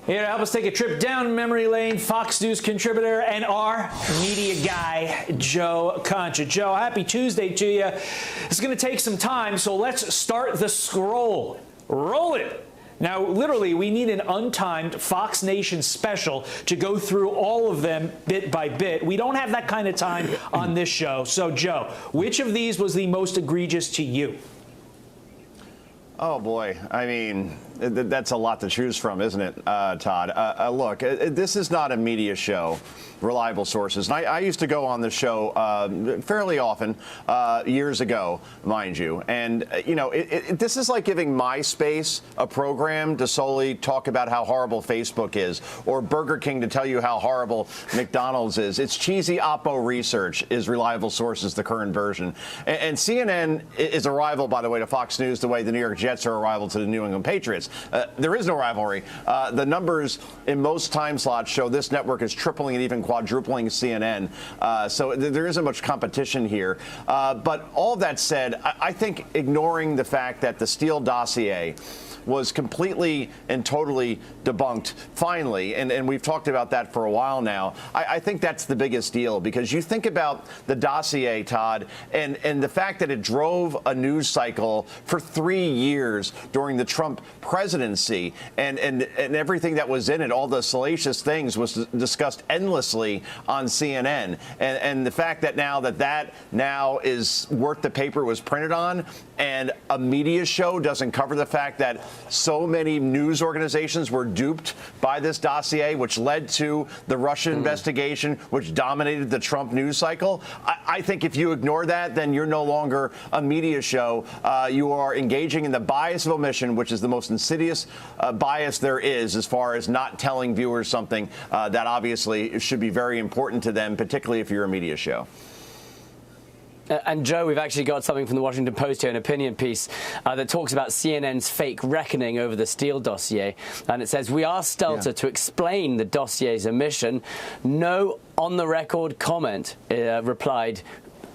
Here to help us take a trip down memory lane, Fox News contributor and our media guy, Joe Concha. Joe, happy Tuesday to you. It's going to take some time, so let's start the scroll. Roll it. Now, literally, we need an untimed Fox Nation special to go through all of them bit by bit. We don't have that kind of time on this show. So, Joe, which of these was the most egregious to you? Oh, boy. I mean, that's a lot to choose from, isn't it, Todd? Look, this is not a media show, reliable sources. And I used to go on the show fairly often years ago, mind you. And, you know, this is like giving MySpace a program to solely talk about how horrible Facebook is, or Burger King to tell you how horrible McDonald's is. It's cheesy Oppo research is reliable sources, the current version. And CNN is a rival, by the way, to Fox News, the way the New York Jets are a rival to the New England Patriots. There is no rivalry. The numbers in most time slots show this network is tripling and even quadrupling CNN. So there isn't much competition here. But all of that said, I think ignoring the fact that the Steele dossier was completely and totally debunked, finally, and we've talked about that for a while now. I think that's the biggest deal, because you think about the dossier, Todd, and the fact that it drove a news cycle for 3 years during the Trump presidency, and everything that was in it, all the salacious things, was discussed endlessly on CNN, and the fact that that now is worth the paper it was printed on, and a media show doesn't cover the fact that so many news organizations were duped by this dossier, which led to the Russia investigation, which dominated the Trump news cycle. I think if you ignore that, then you're no longer a media show. You are engaging in the bias of omission, which is the most insidious bias there is, as far as not telling viewers something that obviously should be very important to them, particularly if you're a media show. And, Joe, we've actually got something from the Washington Post here, an opinion piece that talks about CNN's fake reckoning over the Steele dossier. And it says, "We asked Stelter to explain the dossier's omission. No on-the-record comment," replied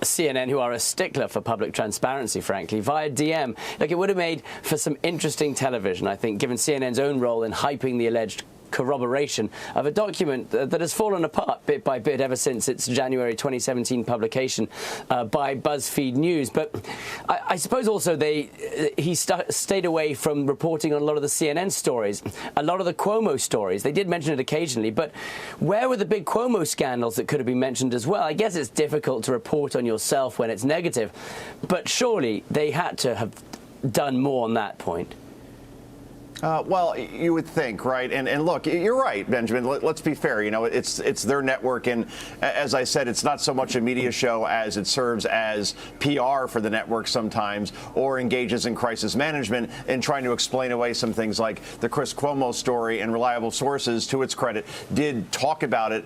CNN, who are a stickler for public transparency, frankly, via DM. Look, it would have made for some interesting television, I think, given CNN's own role in hyping the alleged corroboration of a document that has fallen apart bit by bit ever since its January 2017 publication by BuzzFeed News. But I suppose also he stayed away from reporting on a lot of the CNN stories, a lot of the Cuomo stories. They did mention it occasionally, but where were the big Cuomo scandals that could have been mentioned as well? I guess it's difficult to report on yourself when it's negative, but surely they had to have done more on that point. Well, you would think, right? And look, you're right, Benjamin. Let's be fair. You know, it's their network, and as I said, it's not so much a media show as it serves as PR for the network sometimes, or engages in crisis management in trying to explain away some things like the Chris Cuomo story. And reliable sources, to its credit, did talk about it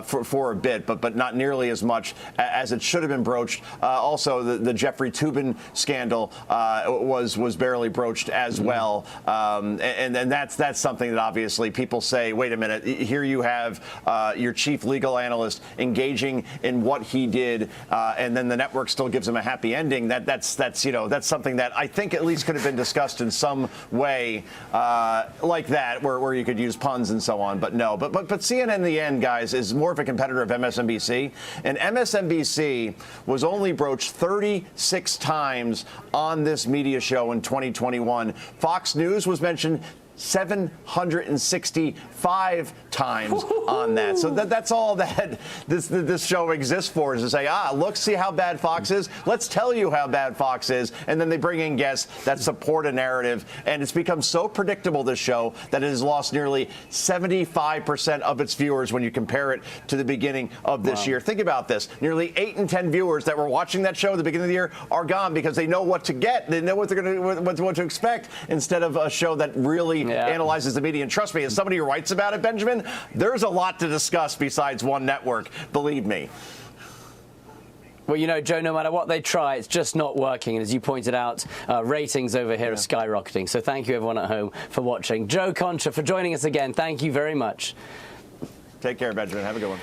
for a bit, but not nearly as much as it should have been broached. Also, the Jeffrey Toobin scandal was barely broached as well. And that's something that obviously people say, wait a minute, here you have your chief legal analyst engaging in what he did, and then the network still gives him a happy ending. That's something that I think at least could have been discussed in some way like that, where you could use puns and so on. But no, but CNN in the end, guys, is more of a competitor of MSNBC, and MSNBC was only broached 36 times on this media show in 2021. Fox News was mentioned 765 times on that. So that's all that this show exists for, is to say, look, see how bad Fox is? Let's tell you how bad Fox is. And then they bring in guests that support a narrative. And it's become so predictable, this show, that it has lost nearly 75% of its viewers when you compare it to the beginning of this year. Think about this. Nearly 8 in 10 viewers that were watching that show at the beginning of the year are gone, because they know what to get. They know what they're going to, what to expect, instead of a show that really analyzes the media. And trust me, as somebody who writes about it, Benjamin, there's a lot to discuss besides one network, believe me. Well, you know, Joe, no matter what they try, it's just not working. And as you pointed out, ratings over here are skyrocketing. So thank you, everyone at home, for watching. Joe Concha, for joining us again. Thank you very much. Take care, Benjamin. Have a good one.